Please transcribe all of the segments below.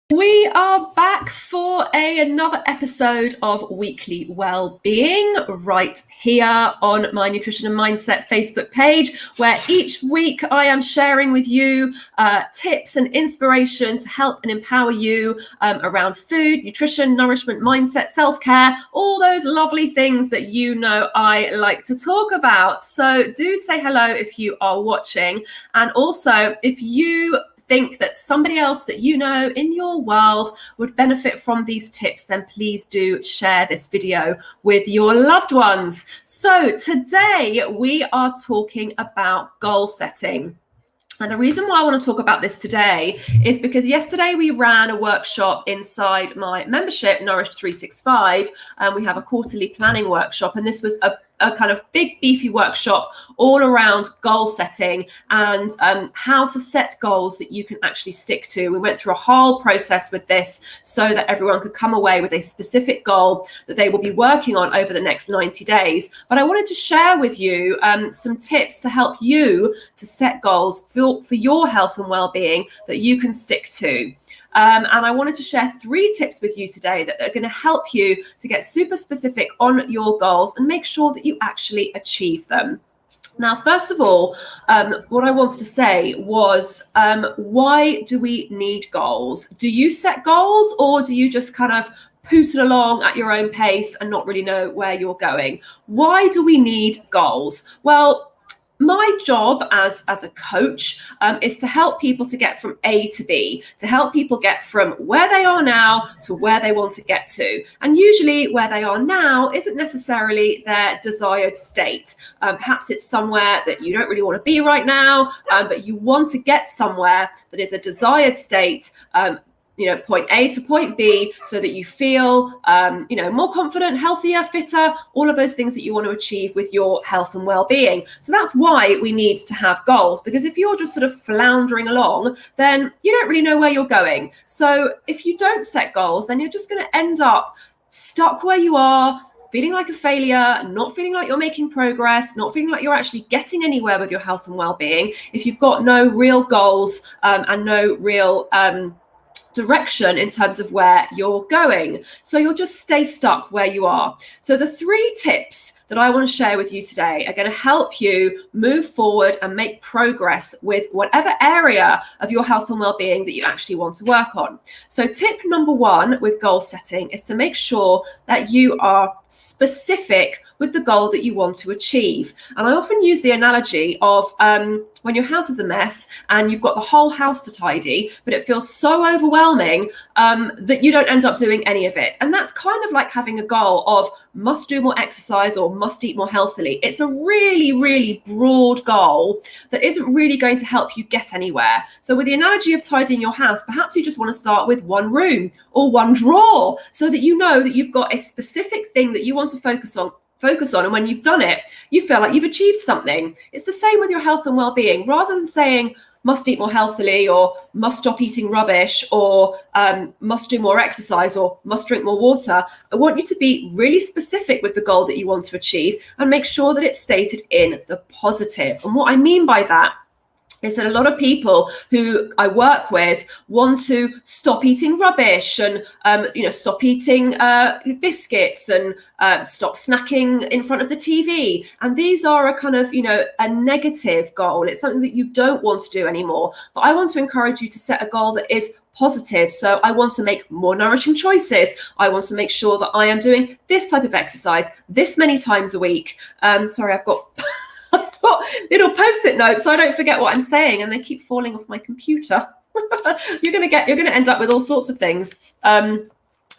We are back for another episode of Weekly Wellbeing right here on my Nutrition and Mindset Facebook page, where each week I am sharing with you tips and inspiration to help and empower you around food, nutrition, nourishment, mindset, self-care, all those lovely things that you know I like to talk about. So do say hello if you are watching. And also, if you think that somebody else that you know in your world would benefit from these tips, then please do share this video with your loved ones. So today we are talking about goal setting. And the reason why I want to talk about this today is because yesterday we ran a workshop inside my membership, Nourish 365, and we have a quarterly planning workshop. And this was a kind of big beefy workshop all around goal setting and how to set goals that you can actually stick to. We went through a whole process with this so that everyone could come away with a specific goal that they will be working on over the next 90 days. But I wanted to share with you some tips to help you to set goals for your health and well-being that you can stick to. And I wanted to share 3 tips with you today that are going to help you to get super specific on your goals and make sure that you actually achieve them. Now, first of all, what I wanted to say was, why do we need goals? Do you set goals, or do you just kind of pootle along at your own pace and not really know where you're going? Why do we need goals? Well, my job as a coach is to help people to get from A to B, to help people get from where they are now to where they want to get to. And usually where they are now isn't necessarily their desired state. Perhaps it's somewhere that you don't really want to be right now, but you want to get somewhere that is a desired state, point A to point B, so that you feel, more confident, healthier, fitter, all of those things that you want to achieve with your health and well-being. So that's why we need to have goals, because if you're just sort of floundering along, then you don't really know where you're going. So if you don't set goals, then you're just going to end up stuck where you are, feeling like a failure, not feeling like you're making progress, not feeling like you're actually getting anywhere with your health and well-being, if you've got no real goals and no real direction in terms of where you're going. So you'll just stay stuck where you are. So the 3 tips that I want to share with you today are going to help you move forward and make progress with whatever area of your health and well-being that you actually want to work on. So tip number 1 with goal setting is to make sure that you are specific with the goal that you want to achieve. And I often use the analogy of when your house is a mess and you've got the whole house to tidy, but it feels so overwhelming that you don't end up doing any of it. And that's kind of like having a goal of must do more exercise or must eat more healthily. It's a really, really broad goal that isn't really going to help you get anywhere. So with the analogy of tidying your house, perhaps you just want to start with 1 room or 1 drawer so that you know that you've got a specific thing that you want to focus on. And when you've done it, you feel like you've achieved something. It's the same with your health and well-being. Rather than saying must eat more healthily or must stop eating rubbish or must do more exercise or must drink more water, I want you to be really specific with the goal that you want to achieve and make sure that it's stated in the positive. And what I mean by that is that a lot of people who I work with want to stop eating rubbish and, stop eating biscuits and stop snacking in front of the TV. And these are a kind of, a negative goal. It's something that you don't want to do anymore. But I want to encourage you to set a goal that is positive. So I want to make more nourishing choices. I want to make sure that I am doing this type of exercise this many times a week. Sorry, I've got little post-it notes so I don't forget what I'm saying, and they keep falling off my computer. You're going to end up with all sorts of things.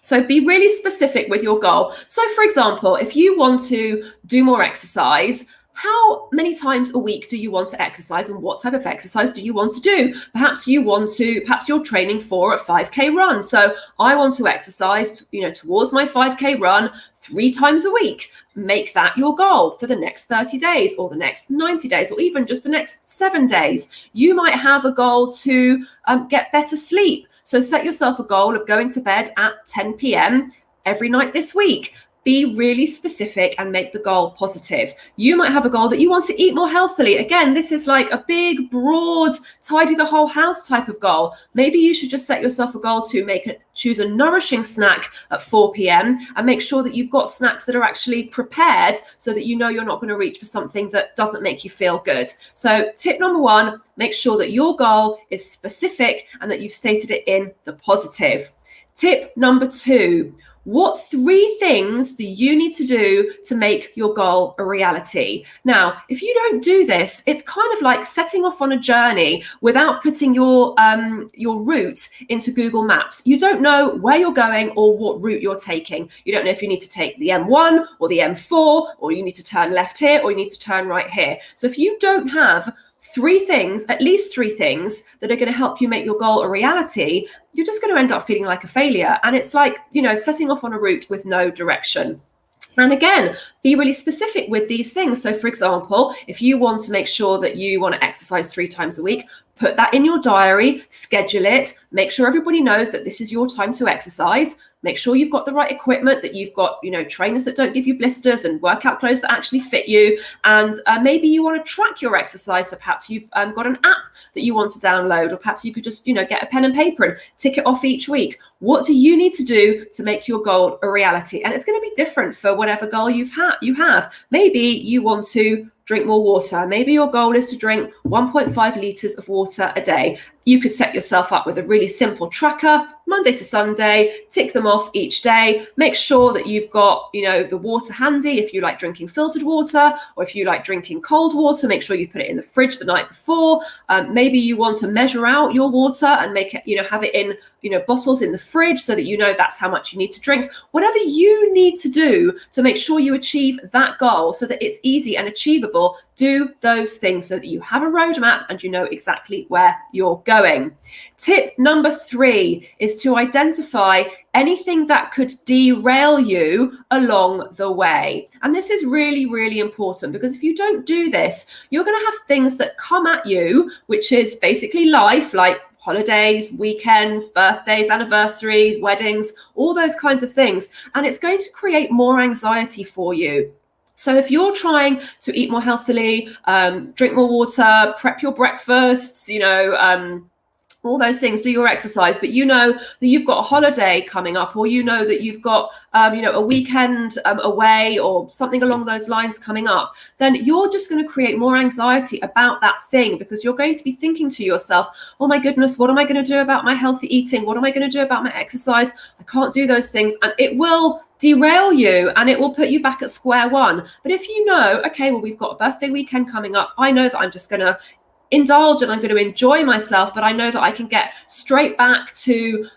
So be really specific with your goal. So for example, if you want to do more exercise, how many times a week do you want to exercise, and what type of exercise do you want to do? Perhaps you're training for a 5K run. So I want to exercise, towards my 5K run 3 times a week. Make that your goal for the next 30 days or the next 90 days or even just the next 7 days. You might have a goal to get better sleep. So set yourself a goal of going to bed at 10 p.m. every night this week. be really specific and make the goal positive. You might have a goal that you want to eat more healthily. Again, this is like a big, broad, tidy the whole house type of goal. Maybe you should just set yourself a goal to choose a nourishing snack at 4 p.m. and make sure that you've got snacks that are actually prepared so that you know you're not going to reach for something that doesn't make you feel good. So tip number 1, make sure that your goal is specific and that you've stated it in the positive. Tip number 2, what 3 things do you need to do to make your goal a reality? Now, if you don't do this, it's kind of like setting off on a journey without putting your route into Google Maps. You don't know where you're going or what route you're taking. You don't know if you need to take the M1 or the M4, or you need to turn left here, or you need to turn right here. So if you don't have 3 things, at least 3 things that are going to help you make your goal a reality, you're just going to end up feeling like a failure. And it's like, setting off on a route with no direction. And again, be really specific with these things. So for example, if you want to make sure that you want to exercise 3 times a week, put that in your diary, schedule it, make sure everybody knows that this is your time to exercise. Make sure you've got the right equipment, that you've got, trainers that don't give you blisters and workout clothes that actually fit you. And maybe you want to track your exercise. So perhaps you've got an app that you want to download, or perhaps you could just, get a pen and paper and tick it off each week. What do you need to do to make your goal a reality? And it's going to be different for whatever goal you have. Maybe you want to drink more water. Maybe your goal is to drink 1.5 litres of water a day. You could set yourself up with a really simple tracker, Monday to Sunday, tick them off each day. Make sure that you've got, the water handy if you like drinking filtered water, or if you like drinking cold water, make sure you put it in the fridge the night before. Maybe you want to measure out your water and make it, have it in, bottles in the fridge so that that's how much you need to drink. Whatever you need to do to make sure you achieve that goal so that it's easy and achievable, do those things so that you have a roadmap and you know exactly where you're going. Tip number 3 is to identify anything that could derail you along the way. And this is really, really important, because if you don't do this, you're going to have things that come at you, which is basically life, like holidays, weekends, birthdays, anniversaries, weddings, all those kinds of things. And it's going to create more anxiety for you. So if you're trying to eat more healthily, drink more water, prep your breakfasts, all those things, do your exercise, but you know that you've got a holiday coming up, or that you've got, a weekend away or something along those lines coming up, then you're just going to create more anxiety about that thing, because you're going to be thinking to yourself, oh my goodness, what am I going to do about my healthy eating? What am I going to do about my exercise? I can't do those things. And it will derail you and it will put you back at square one. But if you know, okay, well, we've got a birthday weekend coming up, I know that I'm just going to indulge and I'm going to enjoy myself, but I know that I can get straight back to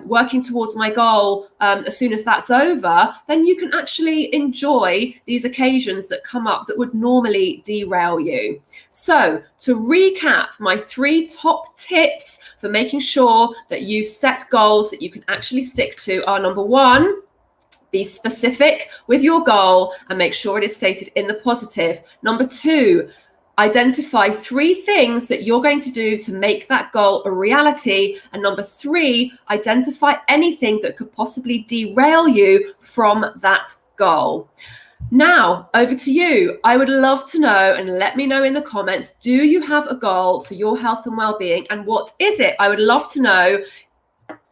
working towards my goal as soon as that's over, then you can actually enjoy these occasions that come up that would normally derail you. So to recap, my 3 top tips for making sure that you set goals that you can actually stick to are: number 1, be specific with your goal and make sure it is stated in the positive. Number 2, identify 3 things that you're going to do to make that goal a reality. And number 3, identify anything that could possibly derail you from that goal. Now, over to you. I would love to know, and let me know in the comments, do you have a goal for your health and well-being, and what is it? I would love to know.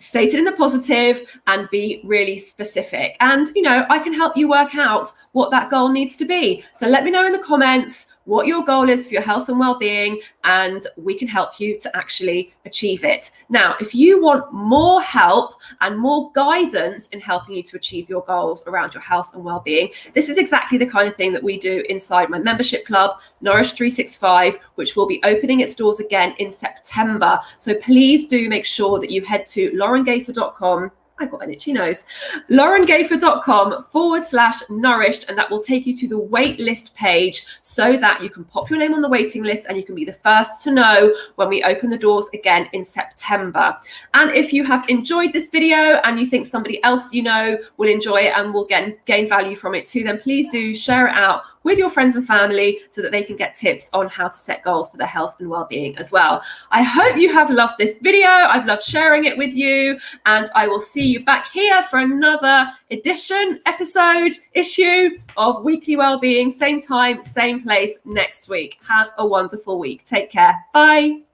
State it in the positive and be really specific. And, I can help you work out what that goal needs to be. So let me know in the comments what your goal is for your health and well-being, and we can help you to actually achieve it. Now, if you want more help and more guidance in helping you to achieve your goals around your health and well-being, this is exactly the kind of thing that we do inside my membership club, Nourish 365, which will be opening its doors again in September. So please do make sure that you head to laurengayford.com. I've got an itchy nose. laurengayford.com/nourished, and that will take you to the wait list page so that you can pop your name on the waiting list and you can be the first to know when we open the doors again in September. And if you have enjoyed this video and you think somebody else will enjoy it and will gain value from it too, then please do share it out with your friends and family so that they can get tips on how to set goals for their health and well-being as well. I hope you have loved this video. I've loved sharing it with you, and I will see you back here for another issue of Weekly Wellbeing, same time, same place next week. Have a wonderful week. Take care. Bye.